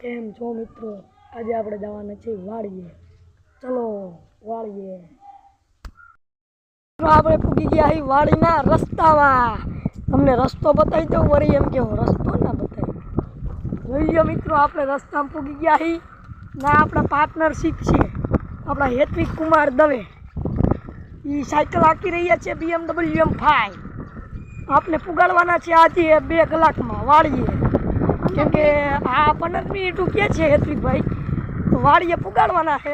કેમ છો મિત્રો? આજે આપણે જવાના છીએ વાડીએ. ચલો વાડીએ. આપણે પૂગી ગયા અહીં વાડીના રસ્તામાં. તમને રસ્તો બતાવી દઉં, વળી એમ કેવો રસ્તો ના બતાવી. જોઈ લો મિત્રો, આપણે રસ્તામાં પૂગી ગયા અહીં. ના આપણા પાર્ટનરશીપ છે આપણા હેત્વિક કુમાર દવે. એ સાયકલ હાંકી રહ્યા છે BMW M5. આપણે પુગાડવાના છે આજે 2 કલાકમાં વાડીએ. કેમ કે આ 15 મિનિટ કે છે હેત્વિકભાઈ, તો વાડીએ પુગાડવાના છે.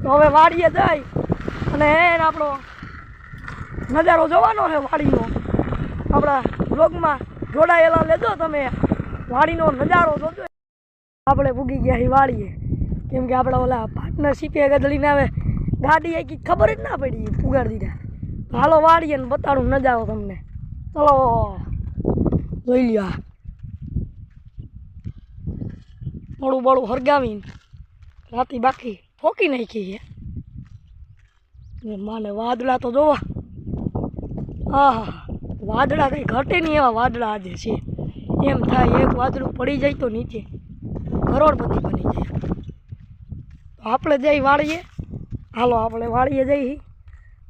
તો હવે વાડીએ જઈ અને આપણો નજારો જોવાનો છે વાડીનો. આપણા બ્લોગમાં જોડાયેલા લેજો તમે, વાડીનો નજારો જોજો. આપણે પૂગી ગયા છીએ વાડીએ, કેમ કે આપણા ઓલા પાર્ટનરશીપે ગદલીને આવે ગાડી આવી ખબર જ ના પડી, પુગાડી દીધા. હાલો વાડીએ ને બતાડું નજારો તમને. ચલો જોઈ લ્યો. મોડું બળું હરગાવીને રાતી બાકી ઠોકી નાખી છે. માને વાદળા તો જોવા, હા વાદળા કંઈ ઘટે નહીં એવા વાદળા આજે છે. એમ થાય એક વાદળું પડી જાય તો નીચે કરોડપતિ બની જાય. તો આપણે જઈ વાળીએ. હાલો આપણે વાળીએ જઈ.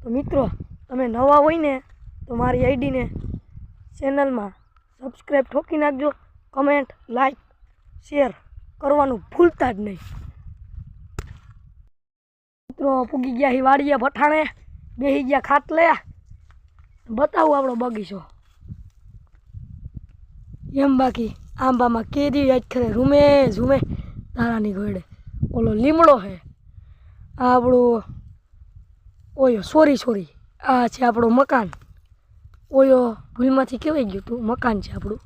તો મિત્રો, તમે નવા હોય ને તો મારી આઈડીને ચેનલમાં સબસ્ક્રાઈબ ઠોકી નાખજો. કમેન્ટ, લાઈક, શેર કરવાનું ભૂલતા જ નહીં. મિત્રો પૂગી ગયા હી વાડીએ ભઠાણે, બેસી ગયા ખાટલે. બતાવું આપણો બગીચો. એમ બાકી આંબામાં કેરી આખરે રૂમે ઝૂમે તારાની ઘોડે. ઓલો લીમડો છે, આ આપણું ઓયો સોરી આ છે આપણું મકાન. ઓયો ભૂલમાંથી કહેવાય ગયું તું, મકાન છે આપણું.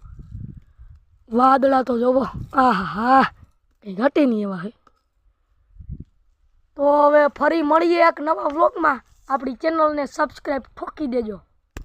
વાદળા તો જોવો, આહા હા કંઈ ઘટે નહીં એવા છે. તો હવે ફરી મળીએ એક નવા વ્લોગમાં. આપણી ચેનલને સબસ્ક્રાઈબ ઠોકી દેજો.